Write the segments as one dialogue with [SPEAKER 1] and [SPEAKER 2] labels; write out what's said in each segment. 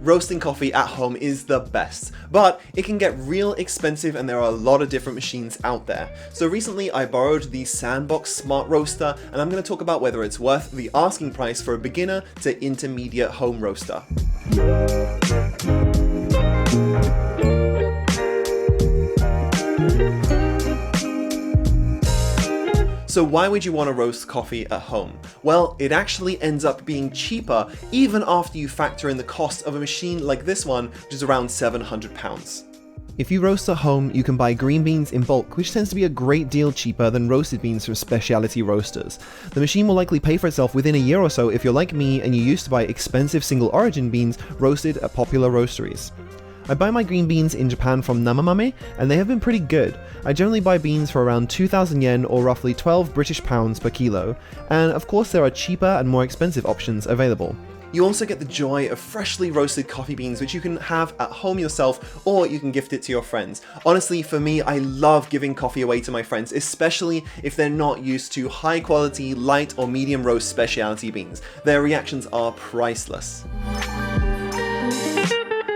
[SPEAKER 1] roasting coffee at home is the best, but it can get real expensive and there are a lot of different machines out there. So recently I borrowed the Sandbox Smart Roaster, and I'm going to talk about whether it's worth the asking price for a beginner to intermediate home roaster. So why would you want to roast coffee at home? Well, it actually ends up being cheaper even after you factor in the cost of a machine like this one, which is around £700.
[SPEAKER 2] If you roast at home, you can buy green beans in bulk, which tends to be a great deal cheaper than roasted beans from specialty roasters. The machine will likely pay for itself within a year or so if you're like me and you used to buy expensive single origin beans roasted at popular roasteries. I buy my green beans in Japan from Namamame, and they have been pretty good. I generally buy beans for around 2,000 yen or roughly 12 British pounds per kilo, and of course there are cheaper and more expensive options available.
[SPEAKER 1] You also get the joy of freshly roasted coffee beans, which you can have at home yourself, or you can gift it to your friends. Honestly, for me, I love giving coffee away to my friends, especially if they're not used to high quality, light or medium roast specialty beans. Their reactions are priceless.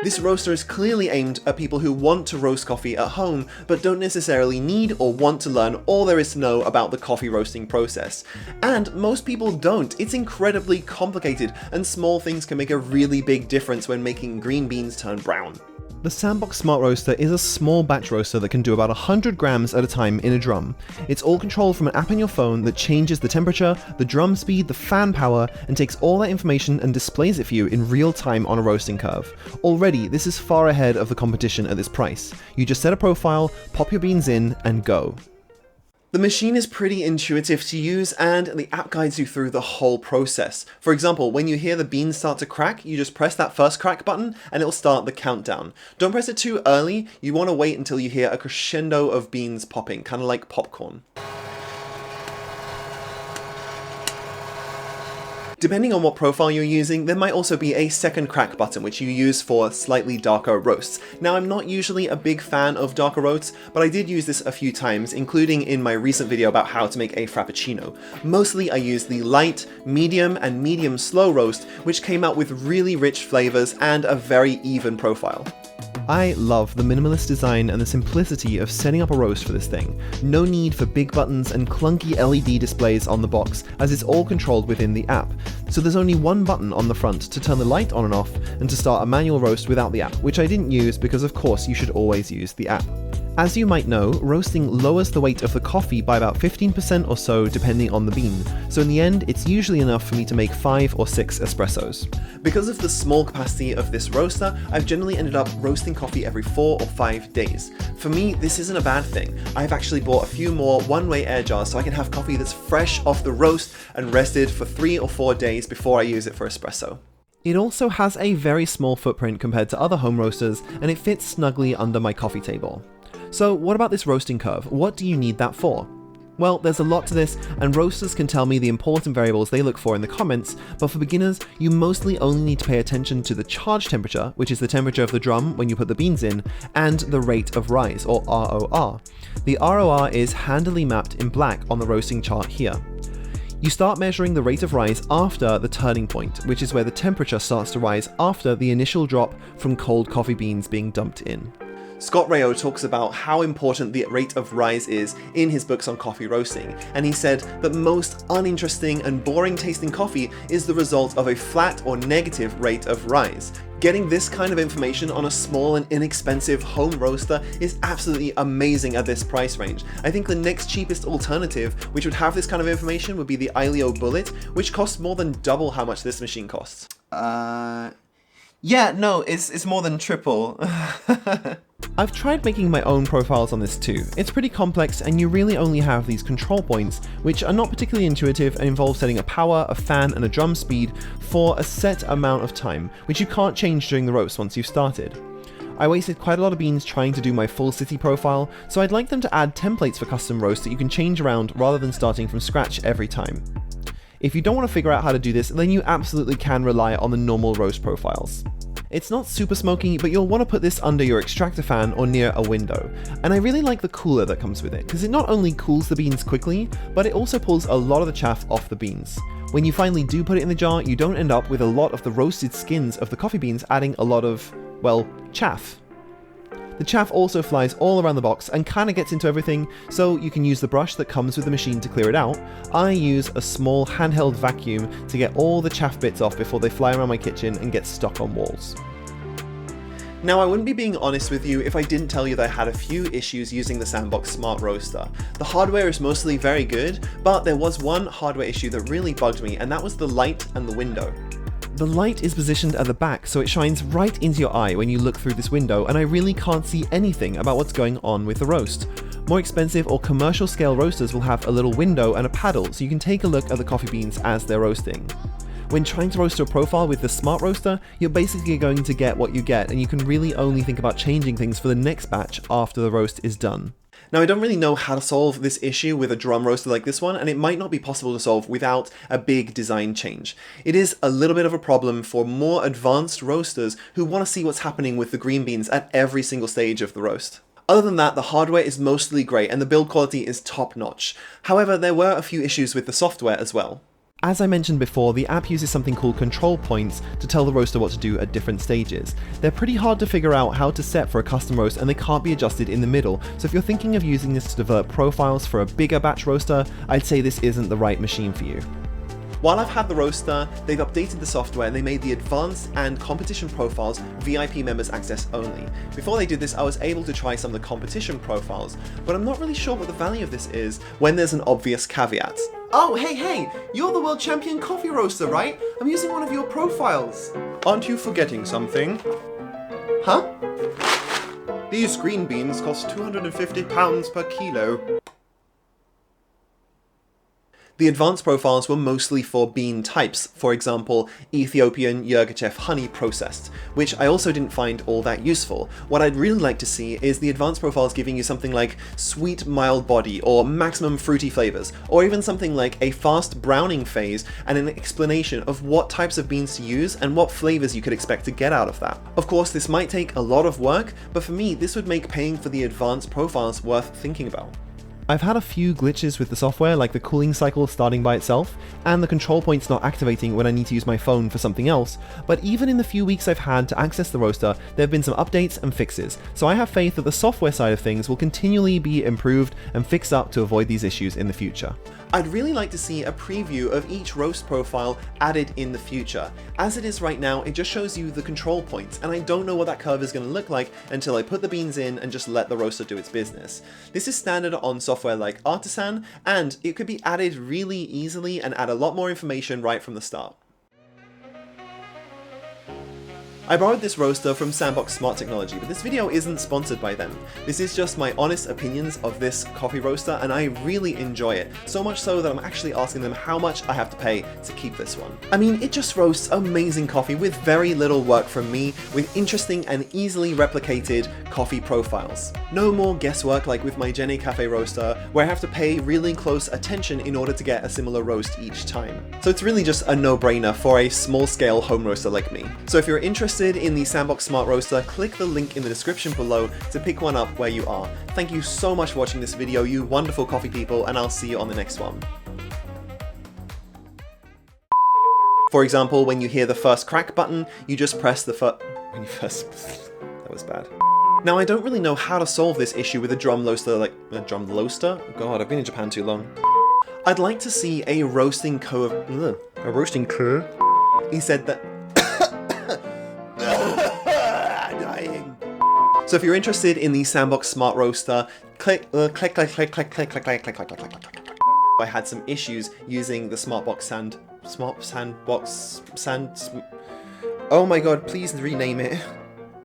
[SPEAKER 1] This roaster is clearly aimed at people who want to roast coffee at home, but don't necessarily need or want to learn all there is to know about the coffee roasting process. And most people don't. It's incredibly complicated, and small things can make a really big difference when making green beans turn brown.
[SPEAKER 2] The Sandbox Smart Roaster is a small batch roaster that can do about 100 grams at a time in a drum. It's all controlled from an app on your phone that changes the temperature, the drum speed, the fan power, and takes all that information and displays it for you in real time on a roasting curve. Already, this is far ahead of the competition at this price. You just set a profile, pop your beans in, and go.
[SPEAKER 1] The machine is pretty intuitive to use, and the app guides you through the whole process. For example, when you hear the beans start to crack, you just press that first crack button and it'll start the countdown. Don't press it too early, you want to wait until you hear a crescendo of beans popping, kind of like popcorn. Depending on what profile you're using, there might also be a second crack button which you use for slightly darker roasts. Now, I'm not usually a big fan of darker roasts, but I did use this a few times, including in my recent video about how to make a frappuccino. Mostly I used the light, medium, and medium slow roast, which came out with really rich flavors and a very even profile.
[SPEAKER 2] I love the minimalist design and the simplicity of setting up a roast for this thing. No need for big buttons and clunky LED displays on the box, as it's all controlled within the app. So there's only one button on the front to turn the light on and off, and to start a manual roast without the app, which I didn't use because of course you should always use the app. As you might know, roasting lowers the weight of the coffee by about 15% or so depending on the bean, so in the end it's usually enough for me to make 5 or 6 espressos.
[SPEAKER 1] Because of the small capacity of this roaster, I've generally ended up roasting coffee every 4 or 5 days. For me, this isn't a bad thing. I've actually bought a few more one-way air jars so I can have coffee that's fresh off the roast and rested for 3 or 4 days before I use it for espresso.
[SPEAKER 2] It also has a very small footprint compared to other home roasters, and it fits snugly under my coffee table. So what about this roasting curve? What do you need that for? Well, there's a lot to this, and roasters can tell me the important variables they look for in the comments, but for beginners, you mostly only need to pay attention to the charge temperature, which is the temperature of the drum when you put the beans in, and the rate of rise, or ROR. The ROR is handily mapped in black on the roasting chart here. You start measuring the rate of rise after the turning point, which is where the temperature starts to rise after the initial drop from cold coffee beans being dumped in.
[SPEAKER 1] Scott Rayo talks about how important the rate of rise is in his books on coffee roasting, and he said that most uninteresting and boring tasting coffee is the result of a flat or negative rate of rise. Getting this kind of information on a small and inexpensive home roaster is absolutely amazing at this price range. I think the next cheapest alternative which would have this kind of information would be the Ileo Bullet, which costs more than double how much this machine costs.
[SPEAKER 2] Yeah, no, it's more than triple. I've tried making my own profiles on this too. It's pretty complex, and you really only have these control points, which are not particularly intuitive and involve setting a power, a fan, and a drum speed for a set amount of time, which you can't change during the roast once you've started. I wasted quite a lot of beans trying to do my full city profile, so I'd like them to add templates for custom roasts that you can change around rather than starting from scratch every time. If you don't want to figure out how to do this, then you absolutely can rely on the normal roast profiles. It's not super smoky, but you'll want to put this under your extractor fan or near a window. And I really like the cooler that comes with it, because it not only cools the beans quickly, but it also pulls a lot of the chaff off the beans. When you finally do put it in the jar, you don't end up with a lot of the roasted skins of the coffee beans adding a lot of, well, chaff. The chaff also flies all around the box and kinda gets into everything, so you can use the brush that comes with the machine to clear it out. I use a small handheld vacuum to get all the chaff bits off before they fly around my kitchen and get stuck on walls.
[SPEAKER 1] Now, I wouldn't be being honest with you if I didn't tell you that I had a few issues using the Sandbox Smart Roaster. The hardware is mostly very good, but there was one hardware issue that really bugged me, and that was the light and the window.
[SPEAKER 2] The light is positioned at the back, so it shines right into your eye when you look through this window, and I really can't see anything about what's going on with the roast. More expensive or commercial scale roasters will have a little window and a paddle, so you can take a look at the coffee beans as they're roasting. When trying to roast a profile with the Smart Roaster, you're basically going to get what you get, and you can really only think about changing things for the next batch after the roast is done.
[SPEAKER 1] Now, I don't really know how to solve this issue with a drum roaster like this one, and it might not be possible to solve without a big design change. It is a little bit of a problem for more advanced roasters who want to see what's happening with the green beans at every single stage of the roast. Other than that, the hardware is mostly great and the build quality is top notch. However, there were a few issues with the software as well.
[SPEAKER 2] As I mentioned before, the app uses something called control points to tell the roaster what to do at different stages. They're pretty hard to figure out how to set for a custom roast, and they can't be adjusted in the middle, so if you're thinking of using this to develop profiles for a bigger batch roaster, I'd say this isn't the right machine for you.
[SPEAKER 1] While I've had the roaster, they've updated the software and they made the advanced and competition profiles VIP members access only. Before they did this, I was able to try some of the competition profiles, but I'm not really sure what the value of this is when there's an obvious caveat. Oh, hey, you're the world champion coffee roaster, right? I'm using one of your profiles. Aren't you forgetting something? Huh? These green beans cost £250 per kilo. The advanced profiles were mostly for bean types, for example, Ethiopian Yirgacheffe honey processed, which I also didn't find all that useful. What I'd really like to see is the advanced profiles giving you something like sweet mild body or maximum fruity flavors, or even something like a fast browning phase and an explanation of what types of beans to use and what flavors you could expect to get out of that. Of course, this might take a lot of work, but for me, this would make paying for the advanced profiles worth thinking about.
[SPEAKER 2] I've had a few glitches with the software, like the cooling cycle starting by itself, and the control points not activating when I need to use my phone for something else, but even in the few weeks I've had to access the roaster, there have been some updates and fixes, so I have faith that the software side of things will continually be improved and fixed up to avoid these issues in the future.
[SPEAKER 1] I'd really like to see a preview of each roast profile added in the future. As it is right now, it just shows you the control points, and I don't know what that curve is going to look like until I put the beans in and just let the roaster do its business. This is standard on software like Artisan, and it could be added really easily and add a lot more information right from the start. I borrowed this roaster from Sandbox Smart Technology, but this video isn't sponsored by them. This is just my honest opinions of this coffee roaster, and I really enjoy it, so much so that I'm actually asking them how much I have to pay to keep this one. I mean, it just roasts amazing coffee with very little work from me, with interesting and easily replicated coffee profiles. No more guesswork like with my Jenny Cafe roaster, where I have to pay really close attention in order to get a similar roast each time. So it's really just a no-brainer for a small-scale home roaster like me. So if you're interested in the Sandbox Smart Roaster, click the link in the description below to pick one up where you are. Thank you so much for watching this video, you wonderful coffee people, and I'll see you on the next one. For example, when you hear the first crack button, you just press the that was bad. Now, I don't really know how to solve this issue with a drum roaster, like a drum roaster? God, I've been in Japan too long. I'd like to see a roasting curve. A roasting curve? He said that. Dying. So if you're interested in the Sandbox Smart Roaster, click. I had some issues using the Oh my god, please rename it.